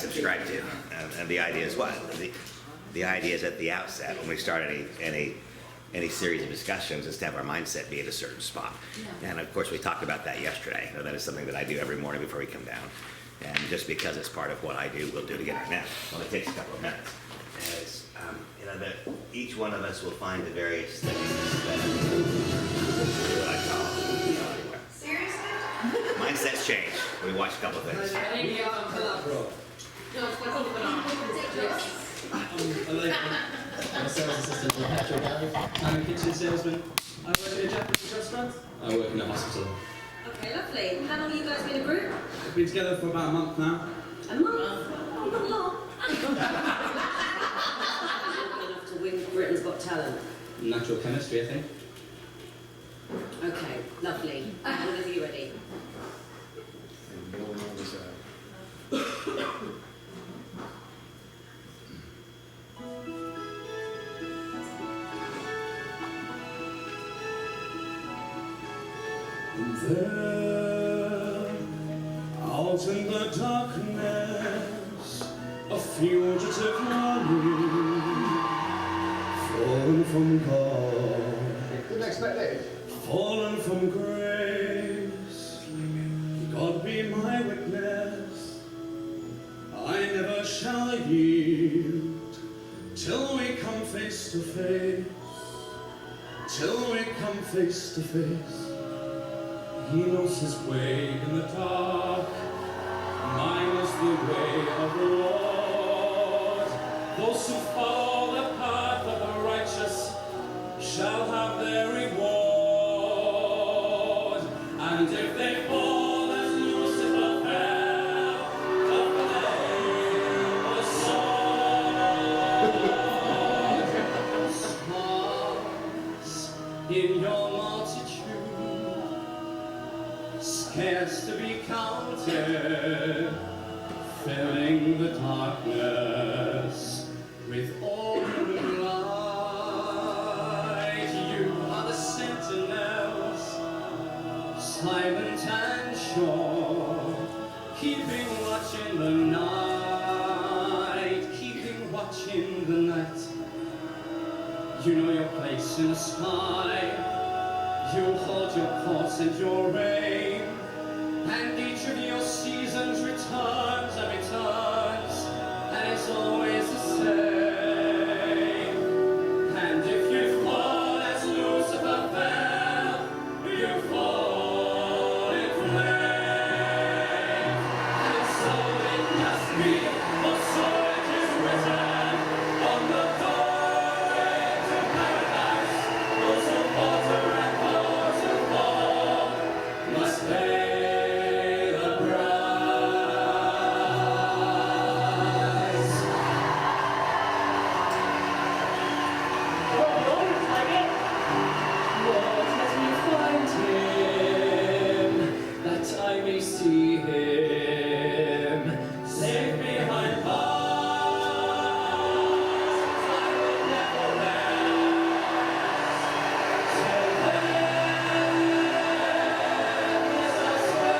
subscribe to. And the idea is what? The idea is at the outset, when we start any series of discussions, is to have our mindset be at a certain spot. And of course, we talked about that yesterday. You know, that is something that I do every morning before we come down. And just because it's part of what I do, we'll do it again right now. Well, it takes a couple of minutes. And it's, you know, that each one of us will find the various things that what I call, you know, anywhere. Seriously? Mindsets change. We watch a couple of things. I'm a sales assistant at Petro Gallery. I'm a kitchen salesman. I work in a Japanese restaurant. I work in a hospital. Okay, lovely. How long have you guys been a group? We've been together for about a month now. A month? Oh, not long. Enough to win Britain's Got Talent. Natural chemistry, I think. Okay, lovely. Whenever you're ready. There, out in the darkness, a fugitive running, fallen from God, Didn't expect it. fallen from grace. God be my witness, I never shall yield till we come face to face, till we come face to face. He knows his way in the dark, mine is the way of the Lord. Those who follow the path of the righteous shall have their reward. And if they fall as Lucifer fell, the flame was stars in your multitude, scarce to be counted, filling the darkness with all your light. You are the sentinels, silent and sure, keeping watch in the night, keeping watch in the night. You know your place in the sky, you hold your course and your aim, and each of your seasons returns and returns, and it's always the same. And if you fall as Lucifer fell, you fall in flame. And so it must be, for so it is written, on the doorway to paradise, those who falter and those who fall must pay the price. Lord, let me find him, that I may see him, safe behind bars. I will never rest till then, as I swear,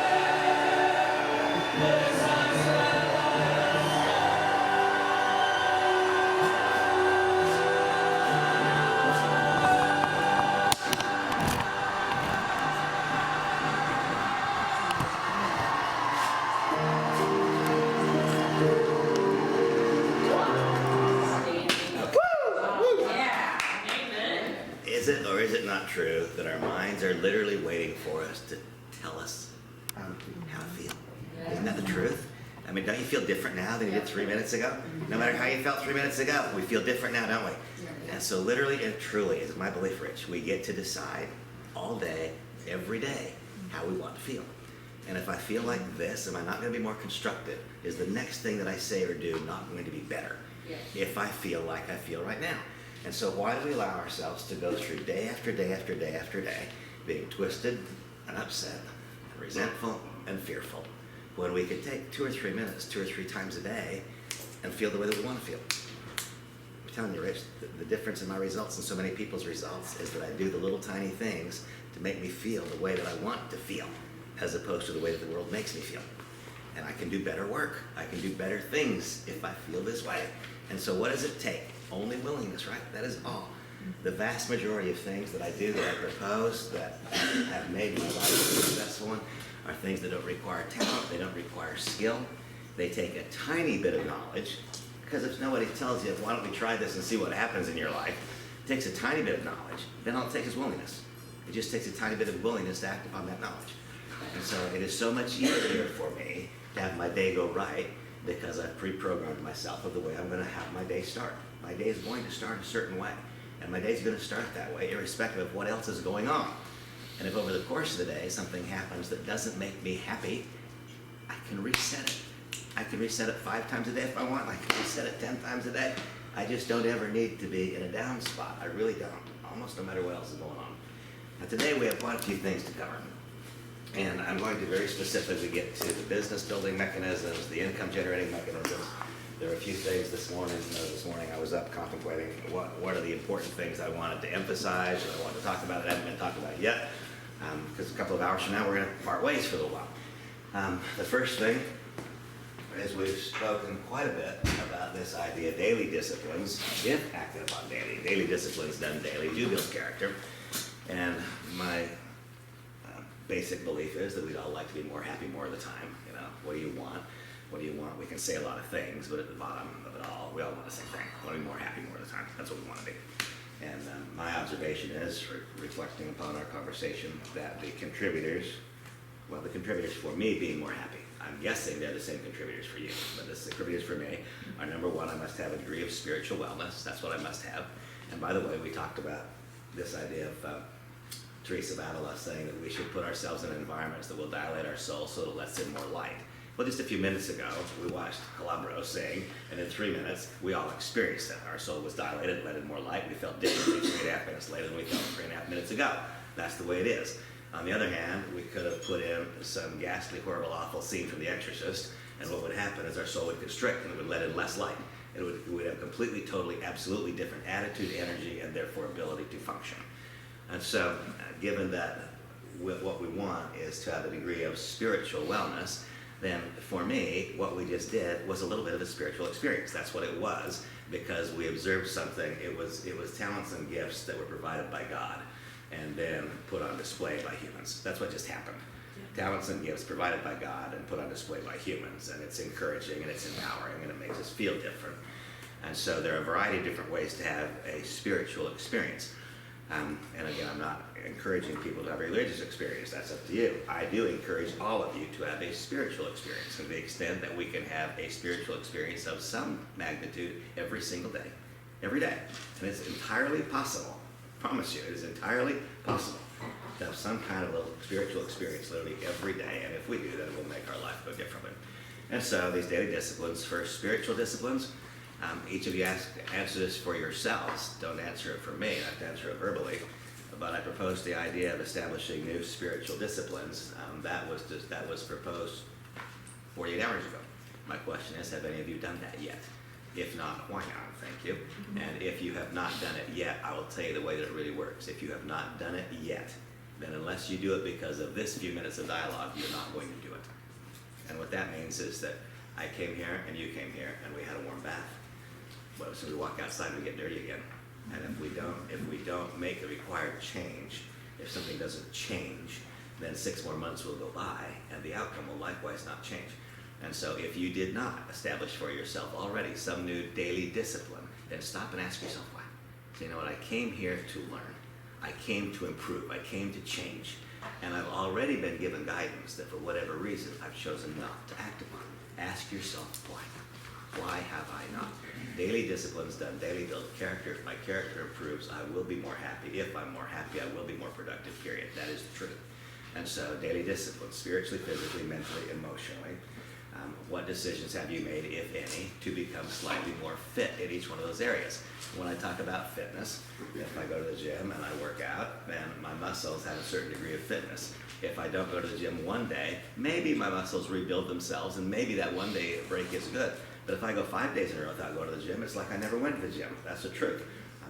as I swear. Yeah. Amen. Is it or is it not true that our minds are literally waiting for us to tell us how to feel? Isn't that the truth? I mean, don't you feel different now than you did 3 minutes ago? No matter how you felt 3 minutes ago, we feel different now, don't we? And so literally and truly, is my belief, Rich, we get to decide all day, every day, how we want to feel. And if I feel like this, am I not going to be more constructive? Is the next thing that I say or do not going to be better? Yes. If I feel like I feel right now. And so why do we allow ourselves to go through day after day after day after day, being twisted and upset, resentful and fearful, when we could take 2 or 3 minutes, 2 or 3 times a day, and feel the way that we want to feel? I'm telling you, Rich, the difference in my results and so many people's results is that I do the little tiny things to make me feel the way that I want to feel, as opposed to the way that the world makes me feel. and I can do better work. I can do better things if I feel this way. And so what does it take? Only willingness, right? That is all. The vast majority of things that I do, that I propose, that have made my life a successful one, are things that don't require talent, they don't require skill. They take a tiny bit of knowledge, because if nobody tells you, why don't we try this and see what happens in your life, it takes a tiny bit of knowledge, then all it takes is willingness. It just takes a tiny bit of willingness to act upon that knowledge. And so it is so much easier for me to have my day go right because I've pre-programmed myself of the way I'm going to have my day start. My day is going to start a certain way, and my day is going to start that way irrespective of what else is going on. And if over the course of the day something happens that doesn't make me happy, I can reset it. I can reset it 5 times a day if I want. I can reset it 10 times a day. I just don't ever need to be in a down spot. I really don't, almost no matter what else is going on. Now today we have quite a few things to cover. And I'm going to very specifically get to the business building mechanisms, the income generating mechanisms. There are a few things this morning. This morning I was up contemplating what are the important things I wanted to emphasize or I wanted to talk about that haven't been talked about yet. Because a couple of hours from now we're going to part ways for a little while. The first thing is we've spoken quite a bit about this idea of daily disciplines, if acted upon daily. Daily disciplines done daily do build character. And my basic belief is that we'd all like to be more happy more of the time. You know, what do you want? What do you want? We can say a lot of things, but at the bottom of it all, we all want the same thing. We want to be more happy more of the time. That's what we want to be. And my observation is, reflecting upon our conversation, that the contributors for me being more happy, I'm guessing they're the same contributors for you, but the contributors for me are, number one, I must have a degree of spiritual wellness. That's what I must have. And by the way, we talked about this idea of Teresa of Avila saying that we should put ourselves in environments that will dilate our soul so it lets in more light. Well, just a few minutes ago, we watched Calabro sing, and in 3 minutes, we all experienced it. Our soul was dilated, let in more light. We felt differently 3.5 minutes later than we felt 3.5 minutes ago. That's the way it is. On the other hand, we could have put in some ghastly, horrible, awful scene from The Exorcist, and what would happen is our soul would constrict, and it would let in less light. It would have completely, totally, absolutely different attitude, energy, and therefore ability to function. And so, given that what we want is to have a degree of spiritual wellness, then for me, what we just did was a little bit of a spiritual experience. That's what it was, because we observed something. It was talents and gifts that were provided by God and then put on display by humans. That's what just happened. Yeah. Talents and gifts provided by God and put on display by humans, and it's encouraging and it's empowering and it makes us feel different. And so there are a variety of different ways to have a spiritual experience. And again, I'm not encouraging people to have a religious experience. That's up to you. I do encourage all of you to have a spiritual experience, to the extent that we can have a spiritual experience of some magnitude every single day. Every day. And it's entirely possible. I promise you, it is entirely possible to have some kind of little spiritual experience literally every day. And if we do, then it will make our life go differently. And so these daily disciplines, first spiritual disciplines, each of you answer this for yourselves. Don't answer it for me. I have to answer it verbally. But I proposed the idea of establishing new spiritual disciplines. That was proposed 48 hours ago. My question is, have any of you done that yet? If not, why not? Thank you. And if you have not done it yet, I will tell you the way that it really works. If you have not done it yet, then unless you do it because of this few minutes of dialogue, you're not going to do it. And what that means is that I came here and you came here and we had a warm bath. But as soon as we walk outside, we get dirty again. And if we don't make the required change, if something doesn't change, then 6 more months will go by and the outcome will likewise not change. And so if you did not establish for yourself already some new daily discipline, then stop and ask yourself why. So you know what, I came here to learn. I came to improve. I came to change. And I've already been given guidance that for whatever reason I've chosen not to act upon. Ask yourself why. Why have I not? Daily disciplines done daily build character. If my character improves, I will be more happy. If I'm more happy, I will be more productive, period. That is the truth. And so daily disciplines, spiritually, physically, mentally, emotionally. What decisions have you made, if any, to become slightly more fit in each one of those areas? When I talk about fitness, if I go to the gym and I work out, then my muscles have a certain degree of fitness. If I don't go to the gym one day, maybe my muscles rebuild themselves, and maybe that one day break is good. But if I go 5 days in a row without going to the gym, it's like I never went to the gym. That's the truth.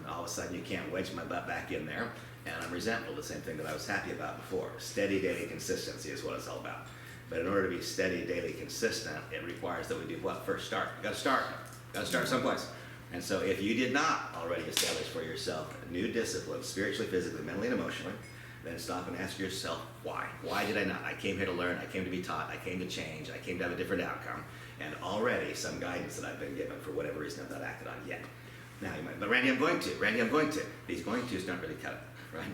All of a sudden, you can't wedge my butt back in there, and I'm resentful, the same thing that I was happy about before. Steady daily consistency is what it's all about. But in order to be steady, daily, consistent, it requires that we do what? First start. You gotta start. You gotta start someplace. And so if you did not already establish for yourself a new discipline, spiritually, physically, mentally, and emotionally, then stop and ask yourself, why? Why did I not? I came here to learn, I came to be taught, I came to change, I came to have a different outcome, and already some guidance that I've been given for whatever reason I've not acted on yet. Now you might, but Randy, I'm going to. Randy, I'm going to. These going tos don't really cut it, right?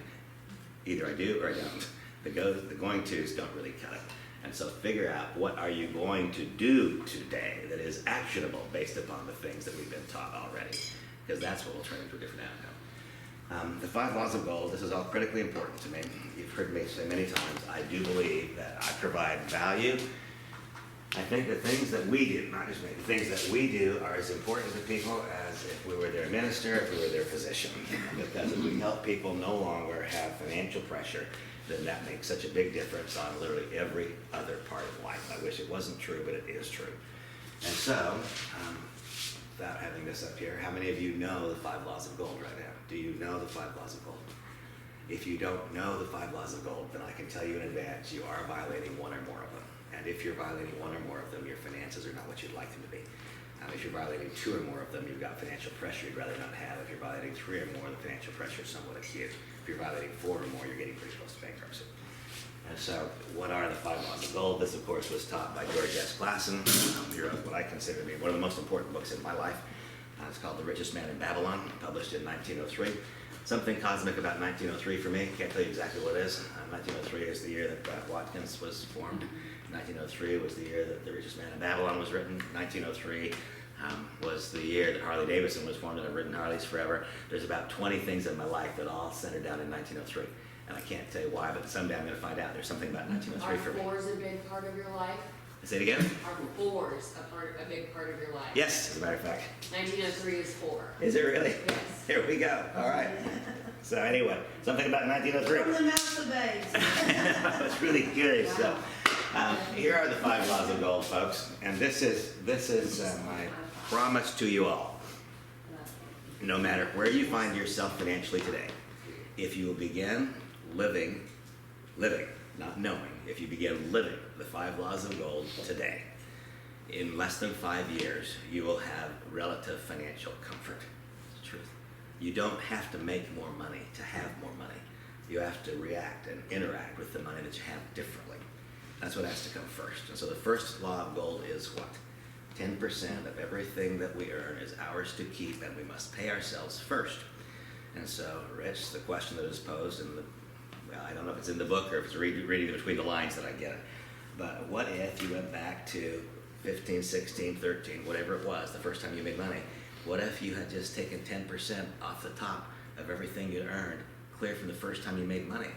Either I do or I don't. The going tos don't really cut it. And so figure out what are you going to do today that is actionable based upon the things that we've been taught already, because that's what will turn into a different outcome. The 5 laws of gold, this is all critically important to me. You've heard me say many times, I do believe that I provide value. I think the things that we do, not just me, the things that we do are as important to people as if we were their minister, if we were their physician. Because if we help people no longer have financial pressure, then that makes such a big difference on literally every other part of life. I wish it wasn't true, but it is true. And so, without having this up here, how many of you know the 5 laws of gold right now? Do you know the 5 laws of gold? If you don't know the 5 laws of gold, then I can tell you in advance you are violating one or more of them. And if you're violating one or more of them, your finances are not what you'd like them to be. If you're violating 2 or more of them, you've got financial pressure you'd rather not have. If you're violating 3 or more, the financial pressure is somewhat acute. If you're violating 4 or more, you're getting pretty close to bankruptcy. And so, what are the 5 laws of gold? This, of course, was taught by George S. Clason. He wrote what I consider to be one of the most important books in my life. It's called The Richest Man in Babylon, published in 1903. Something cosmic about 1903 for me. Can't tell you exactly what it is. 1903 is the year that Watkins was formed. 1903 was the year that The Richest Man in Babylon was written. 1903 was the year that Harley Davidson was formed, and I've ridden Harleys forever. There's about 20 things in my life that all centered down in 1903. And I can't tell you why, but someday I'm going to find out. There's something about 1903 for me. Are fours a big part of your life? Say it again? Are fours a big part of your life? Yes, as a matter of fact. 1903 is 4. Is it really? Yes. Here we go. All right. So anyway, something about 1903. From the mouth of babes. I was really curious. So, here are the 5 laws of gold, folks, and this is my promise to you all. No matter where you find yourself financially today, if you will begin living, not knowing, if you begin living the 5 laws of gold today, in less than 5 years, you will have relative financial comfort. It's the truth. You don't have to make more money to have more money. You have to react and interact with the money that you have differently. That's what has to come first. And so the first law of gold is what? 10% of everything that we earn is ours to keep, and we must pay ourselves first. And so, Rich, the question that is posed, well, I don't know if it's in the book or if it's reading between the lines that I get it, but what if you went back to 15, 16, 13, whatever it was, the first time you made money, what if you had just taken 10% off the top of everything you earned, clear from the first time you made money,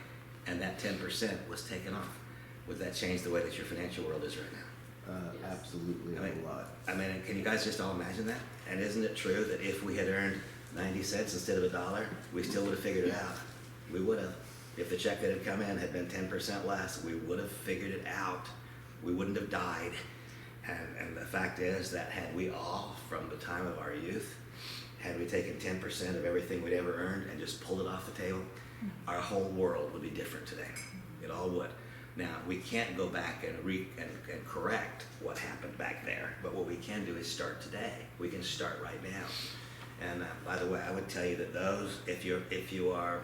and that 10% was taken off? Would that change the way that your financial world is right now? Absolutely, a lot. I mean, can you guys just all imagine that? And isn't it true that if we had earned 90 cents instead of $1, we still would have figured it out? We would have. If the check that had come in had been 10% less, we would have figured it out. We wouldn't have died. And the fact is that had we all, from the time of our youth, had we taken 10% of everything we'd ever earned and just pulled it off the table, our whole world would be different today. It all would. Now, we can't go back and correct what happened back there, but what we can do is start today. We can start right now. And by the way, I would tell you that if you are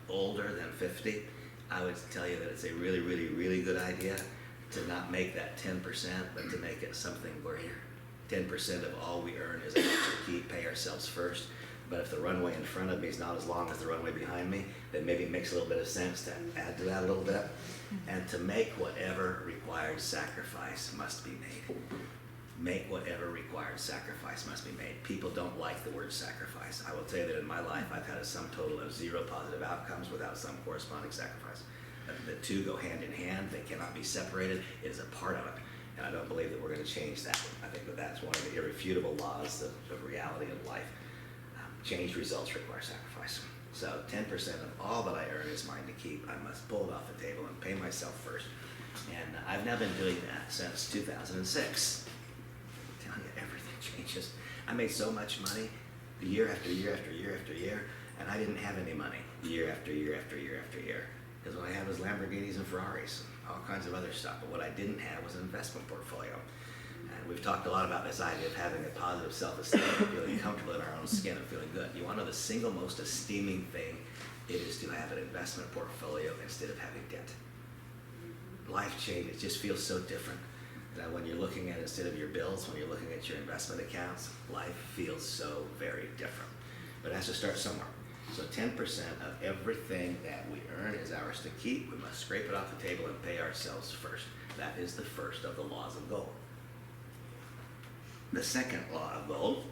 older than 50, I would tell you that it's a really, really, really good idea to not make that 10%, but to make it something greater. 10% of all we earn is ours to keep, pay ourselves first. But if the runway in front of me is not as long as the runway behind me, then maybe it makes a little bit of sense to add to that a little bit. And to make whatever required sacrifice must be made. Make whatever required sacrifice must be made. People don't like the word sacrifice. I will tell you that in my life, I've had a sum total of 0 positive outcomes without some corresponding sacrifice. The two go hand in hand. They cannot be separated. It is a part of it. And I don't believe that we're going to change that. I think that that's one of the irrefutable laws of reality of life. Changed results require sacrifice. So 10% of all that I earn is mine to keep. I must pull it off the table and pay myself first. And I've now been doing that since 2006. I'm telling you, everything changes. I made so much money year after year after year after year, and I didn't have any money year after year after year after year. Because what I had was Lamborghinis and Ferraris, all kinds of other stuff. But what I didn't have was an investment portfolio. And we've talked a lot about this idea of having a positive self-esteem, feeling comfortable in our own skin and feeling good. You want to know the single most esteeming thing? It is to have an investment portfolio instead of having debt. Life change, it just feels so different. That when you're looking at, instead of your bills, when you're looking at your investment accounts, life feels so very different. But it has to start somewhere. So 10% of everything that we earn is ours to keep. We must scrape it off the table and pay ourselves first. That is the first of the laws of gold. The second law of gold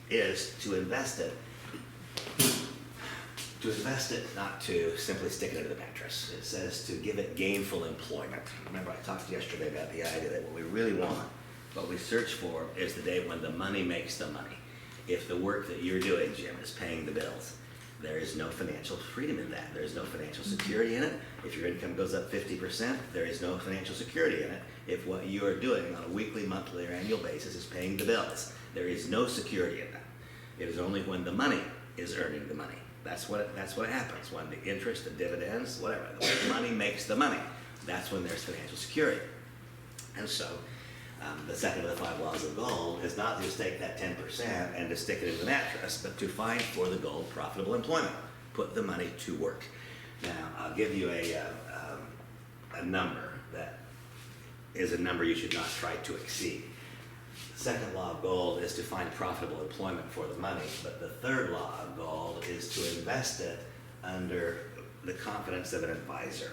is to invest it. To invest it, not to simply stick it into the mattress. It says to give it gainful employment. Remember, I talked yesterday about the idea that what we really want, what we search for, is the day when the money makes the money. If the work that you're doing, Jim, is paying the bills, there is no financial freedom in that. There is no financial security in it. If your income goes up 50%, there is no financial security in it. If what you are doing on a weekly, monthly, or annual basis is paying the bills, there is no security in that. It is only when the money is earning the money. That's what happens when the interest, the dividends, whatever, the money makes the money. That's when there's financial security. And so, the second of the 5 laws of gold is not to just take that 10% and to stick it in the mattress, but to find for the gold profitable employment. Put the money to work. Now, I'll give you a number that is a number you should not try to exceed. The second law of gold is to find profitable employment for the money, but the third law of gold is to invest it under the confidence of an advisor.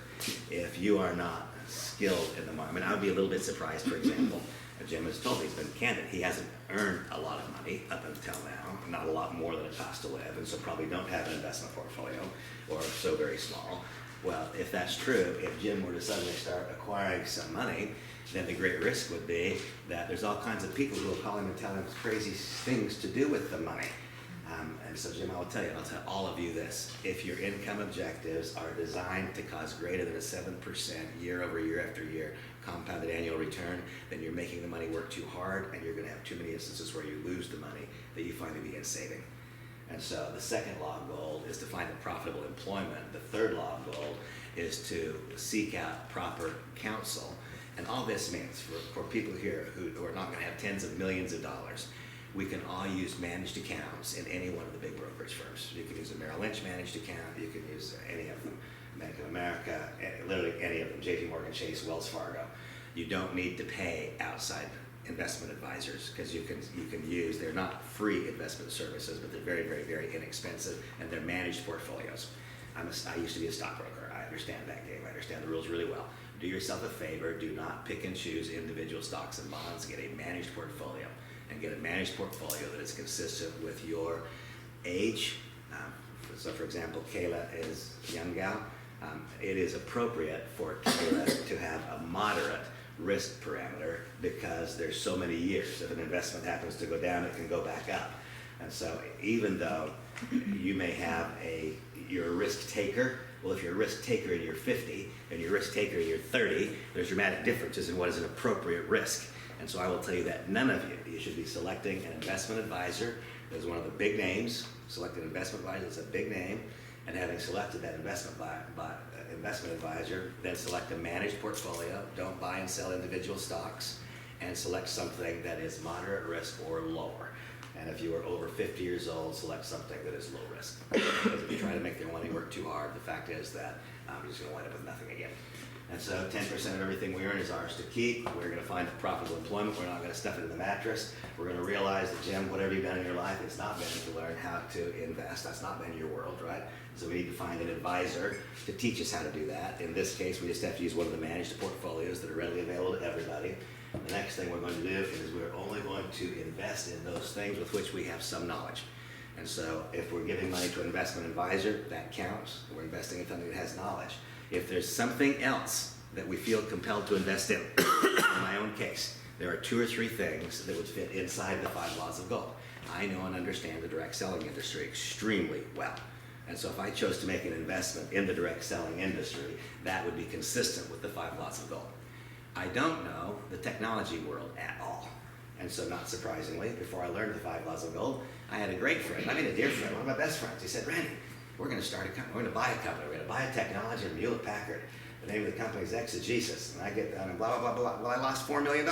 If you are not skilled in the market, I mean, I would be a little bit surprised, for example, Jim has told me, he's been candid, he hasn't earned a lot of money up until now, not a lot more than it costs to live, and so probably don't have an investment portfolio, or so very small. Well, if that's true, if Jim were to suddenly start acquiring some money, then the great risk would be that there's all kinds of people who will call him and tell him crazy things to do with the money. And so, Jim, I will tell you, and I'll tell all of you this, if your income objectives are designed to cause greater than a 7% year over year after year compounded annual return, then you're making the money work too hard, and you're going to have too many instances where you lose the money that you finally begin saving. And so the second law of gold is to find a profitable employment. The third law of gold is to seek out proper counsel. And all this means, for people here who are not going to have tens of millions of dollars, we can all use managed accounts in any one of the big brokerage firms. You can use a Merrill Lynch managed account, you can use any of them, Bank of America, literally any of them, JP Morgan Chase, Wells Fargo. You don't need to pay outside investment advisors because you can use, they're not free investment services, but they're very, very, very inexpensive, and they're managed portfolios. I used to be a stockbroker. I understand that game. I understand the rules really well. Do yourself a favor. Do not pick and choose individual stocks and bonds. Get a managed portfolio, and get a managed portfolio that is consistent with your age. So, for example, Kayla is a young gal. It is appropriate for Kayla to have a moderate risk parameter because there's so many years. If an investment happens to go down, it can go back up. And so even though you may have you're a risk taker, well, if you're a risk taker and you're 50 and you're a risk taker and you're 30, there's dramatic differences in what is an appropriate risk. And so I will tell you that none of you should be selecting an investment advisor as one of the big names. Select an investment advisor that's a big name, and having selected that investment advisor, then select a managed portfolio. Don't buy and sell individual stocks, and select something that is moderate risk or lower. And if you are over 50 years old, select something that is low risk. Because if you try to make their money work too hard, the fact is that you're just going to wind up with nothing again. And so 10% of everything we earn is ours to keep. We're going to find a profitable employment. We're not going to stuff it in the mattress. We're going to realize that, Jim, whatever you've done in your life, it's not been to learn how to invest. That's not been your world, right? So we need to find an advisor to teach us how to do that. In this case, we just have to use one of the managed portfolios that are readily available to everybody. The next thing we're going to do is we're only going to invest in those things with which we have some knowledge. And so if we're giving money to an investment advisor, that counts. We're investing in something that has knowledge. If there's something else that we feel compelled to invest in my own case, there are 2 or 3 things that would fit inside the 5 laws of gold. I know and understand the direct selling industry extremely well. And so if I chose to make an investment in the direct selling industry, that would be consistent with the 5 laws of gold. I don't know the technology world at all. And so not surprisingly, before I learned the 5 laws of gold, I had a great friend, I mean a dear friend, one of my best friends. He said, Randy, we're going to start a company, we're going to buy a company, we're going to buy a technology in Hewlett Packard. The name of the company is Exegesis, and I get done and blah, blah, blah, blah. Well, I lost $4 million.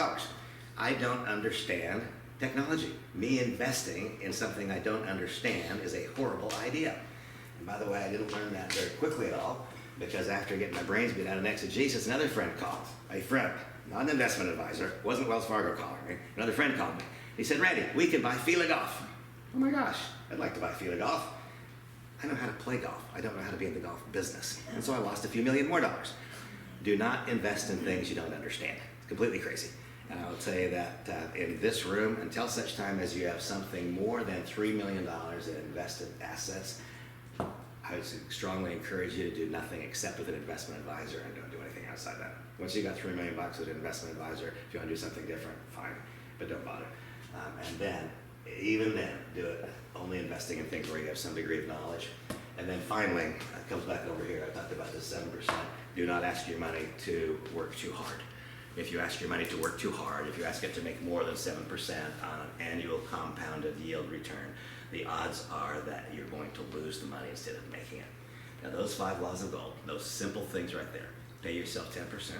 I don't understand technology. Me investing in something I don't understand is a horrible idea. And by the way, I didn't learn that very quickly at all, because after getting my brains beat out of Exegesis, another friend called. A friend, not an investment advisor, wasn't Wells Fargo calling me. Another friend called me. He said, Randy, we can buy Fila Golf. Oh my gosh, I'd like to buy Fila Golf. I know how to play golf. I don't know how to be in the golf business. And so I lost a few million more dollars. Do not invest in things you don't understand. It's completely crazy. And I would say that in this room, until such time as you have something more than $3 million in invested assets, I would strongly encourage you to do nothing except with an investment advisor and don't do anything outside that. Once you got $3 million with an investment advisor, if you want to do something different, fine, but don't bother. And then, even then, do it only investing in things where you have some degree of knowledge. And then finally, it comes back over here, I talked about this 7%. Do not ask your money to work too hard. If you ask your money to work too hard, if you ask it to make more than 7% on an annual compounded yield return, the odds are that you're going to lose the money instead of making it. Now those 5 laws of gold, those simple things right there, pay yourself 10%.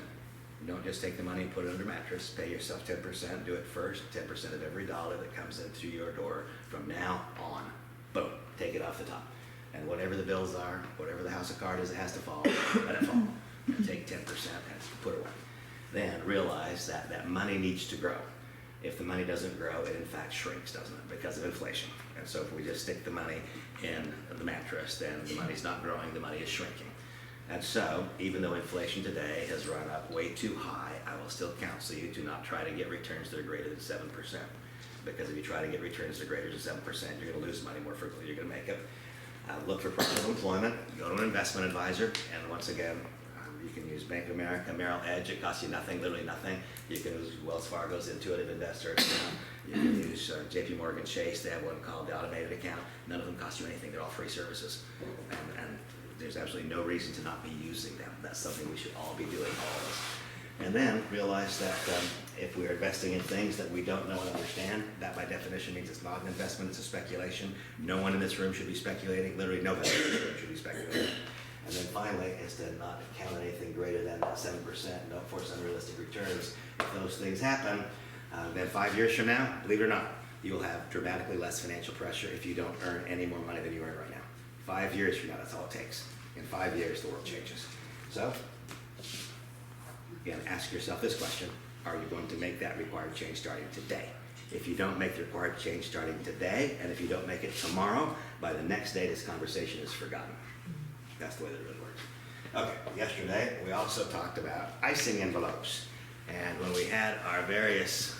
Don't just take the money and put it under a mattress. Pay yourself 10%. Do it first. 10% of every dollar that comes in through your door from now on. Boom. Take it off the top. And whatever the bills are, whatever the house of cards is, it has to fall. Let it fall. And take 10% and put it away. Then realize that that money needs to grow. If the money doesn't grow, it in fact shrinks, doesn't it? Because of inflation. And so if we just stick the money in the mattress, then the money's not growing, the money is shrinking. And so, even though inflation today has run up way too high, I will still counsel you to not try to get returns that are greater than 7%. Because if you try to get returns that are greater than 7%, you're going to lose money more frequently you're going to make it. Look for profitable employment, go to an investment advisor, and once again, you can use Bank of America, Merrill Edge, it costs you nothing, literally nothing. You can use Wells Fargo's Intuitive Investor account. You can use JP Morgan Chase, they have one called the Automated Account. None of them cost you anything, they're all free services. And there's absolutely no reason to not be using them. That's something we should all be doing, all of us. And then realize that if we're investing in things that we don't know and understand, that by definition means it's not an investment, it's a speculation. No one in this room should be speculating, literally nobody in this room should be speculating. And then finally is to not count anything greater than 7%, don't force unrealistic returns. If those things happen, then 5 years from now, believe it or not, you will have dramatically less financial pressure if you don't earn any more money than you earn right now. 5 years from now, that's all it takes. In 5 years, the world changes. So, again, ask yourself this question: are you going to make that required change starting today? If you don't make the required change starting today, and if you don't make it tomorrow, by the next day, this conversation is forgotten. That's the way that it really works. Okay, yesterday, we also talked about icing envelopes. And when we had our various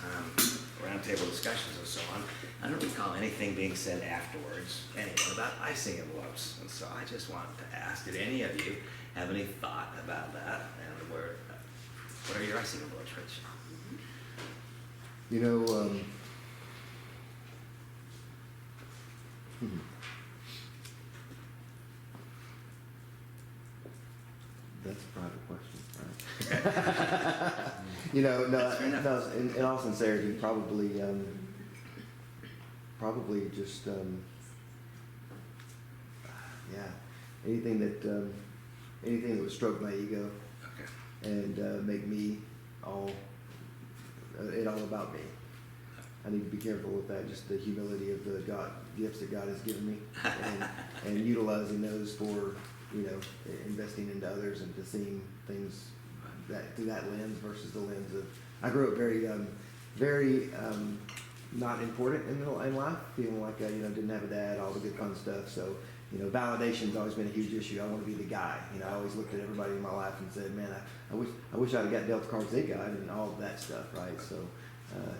roundtable discussions and so on, I don't recall anything being said afterwards anyway about icing envelopes. And so I just wanted to ask, did any of you have any thought about that? And what are your icing envelopes, Rich? You know, that's a private question, right? You know, no, in all sincerity, probably just, yeah, anything that would stroke my ego and make me all about me. I need to be careful with that, just the humility of the gifts that God has given me, and utilizing those for, you know, investing into others and to seeing things that through that lens versus the lens of, I grew up very not important in life, feeling like you know, didn't have a dad, all the good fun stuff. So, you know, validation's always been a huge issue. I want to be the guy. You know, I always looked at everybody in my life and said, man, I wish I'd have got dealt the cards they got and all of that stuff, right? So,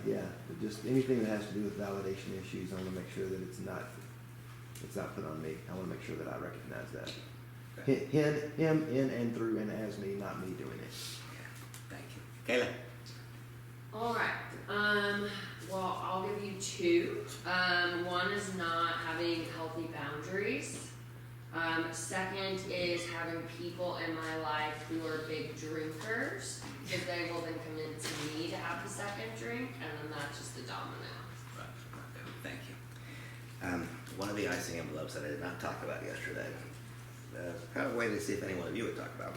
yeah, just anything that has to do with validation issues, I want to make sure that it's not put on me. I want to make sure that I recognize that. Him in and through and as me, not me doing it. Yeah, thank you. Kayla? All right. Well, I'll give you 2. One is not having healthy boundaries. Second is having people in my life who are big drinkers, because they will then convince me to have the second drink, and then that's just the domino. Right. Okay. Thank you. One of the icing envelopes that I did not talk about yesterday kind of waiting to see if any one of you would talk about.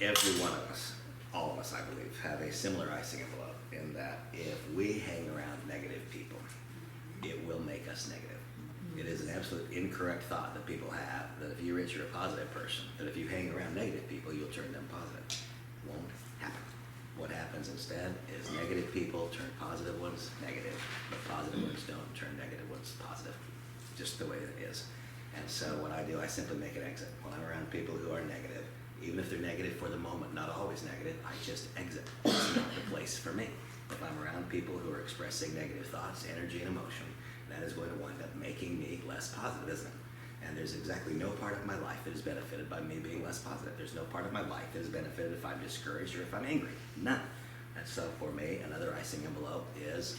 Every one of us, all of us, I believe, have a similar icing envelope in that if we hang around negative people, it will make us negative. It is an absolute incorrect thought that people have that if you're rich, you're a positive person, that if you hang around negative people, you'll turn them positive. Won't happen. What happens instead is negative people turn positive ones negative, but positive ones don't turn negative ones positive. Just the way it is. And so what I do, I simply make an exit. When I'm around people who are negative, even if they're negative for the moment, not always negative, I just exit. It's not the place for me. If I'm around people who are expressing negative thoughts, energy, and emotion, that is going to wind up making me less positive, isn't it? And there's exactly no part of my life that is benefited by me being less positive. There's no part of my life that is benefited if I'm discouraged or if I'm angry. None. And so for me, another icing envelope is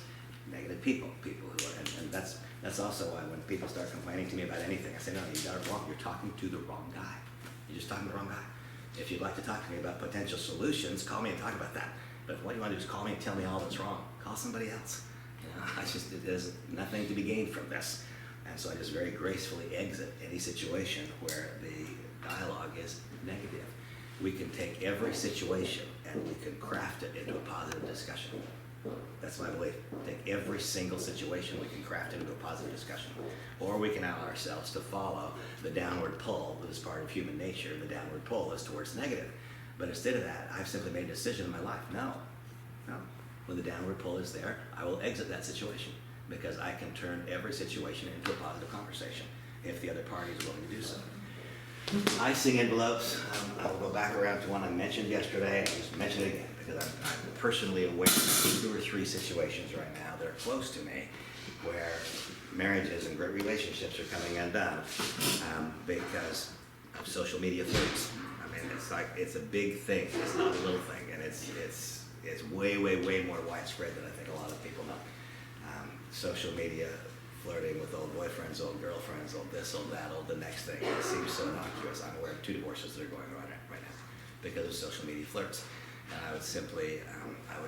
negative people. People who are, and that's also why when people start complaining to me about anything, I say, no, you got it wrong. You're talking to the wrong guy. You're just talking to the wrong guy. If you'd like to talk to me about potential solutions, call me and talk about that. But if what you want to do is call me and tell me all that's wrong, call somebody else. There's nothing to be gained from this. And so I just very gracefully exit any situation where the dialogue is negative. We can take every situation and we can craft it into a positive discussion. That's my belief. Take every single situation, we can craft it into a positive discussion. Or we can allow ourselves to follow the downward pull that is part of human nature. The downward pull is towards negative. But instead of that, I've simply made a decision in my life. No. When the downward pull is there, I will exit that situation because I can turn every situation into a positive conversation if the other party is willing to do so. Icing envelopes, I will go back around to one I mentioned yesterday and I'll just mention it again because I'm personally aware of 2 or 3 situations right now that are close to me where marriages and great relationships are coming undone because of social media flirts. I mean, it's a big thing. It's not a little thing, and it's way more widespread than I think a lot of people know. Social media flirting with old boyfriends, old girlfriends, old this, old that, old the next thing. It seems so innocuous. I'm aware of 2 divorces that are going on right now because of social media flirts. And I would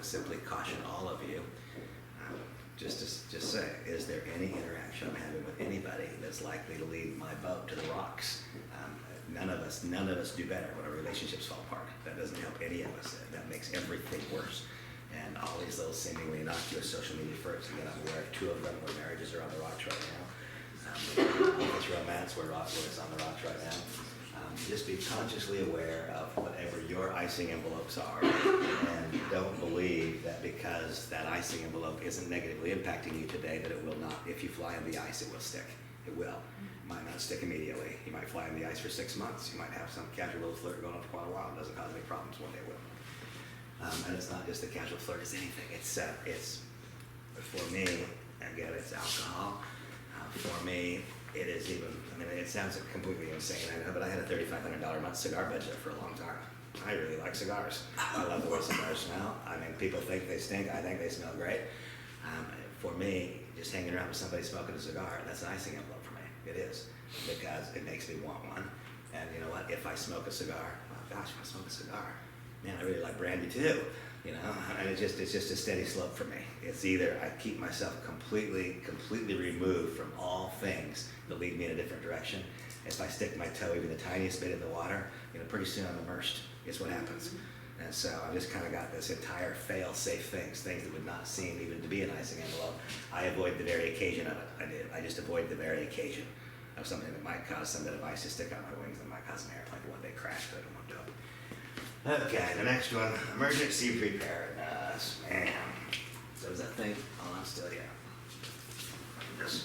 simply caution all of you, just say, is there any interaction I'm having with anybody that's likely to lead my boat to the rocks? None of us do better when our relationships fall apart. That doesn't help any of us. That makes everything worse. And all these little seemingly innocuous social media flirts, again, I'm aware of 2 of them where marriages are on the rocks right now. It's romance where it's on the rocks right now. Just be consciously aware of whatever your icing envelopes are, and don't believe that because that icing envelope isn't negatively impacting you today that it will not. If you fly on the ice, it will stick. It will. It might not stick immediately. You might fly on the ice for 6 months. You might have some casual little flirt going on for quite a while. It doesn't cause any problems. One day it will. And it's not just a casual flirt. It's anything. It's for me. Again, it's alcohol. For me, it is even. I mean, it sounds completely insane, I know, but I had a $3,500 a month cigar budget for a long time. I really like cigars. I love the way cigars smell. I mean, people think they stink. I think they smell great. For me, just hanging around with somebody smoking a cigar, that's an icing envelope for me. It is, because it makes me want one. And you know what? If I smoke a cigar, oh gosh, if I smoke a cigar, man, I really like brandy too. You know, and it's just a steady slope for me. It's either I keep myself completely removed from all things that lead me in a different direction. If I stick my toe even the tiniest bit in the water, you know, pretty soon I'm immersed. It's what happens. And so I've just kind of got this entire fail-safe things that would not seem even to be an icing envelope. I avoid the very occasion of it. I just avoid the very occasion of something that might cause some bit of ice to stick out my wings that might cause an airplane to one day crash, but I don't want to do it. Okay, the next one, emergency preparedness. Man, so is that thing on still? Yeah. Just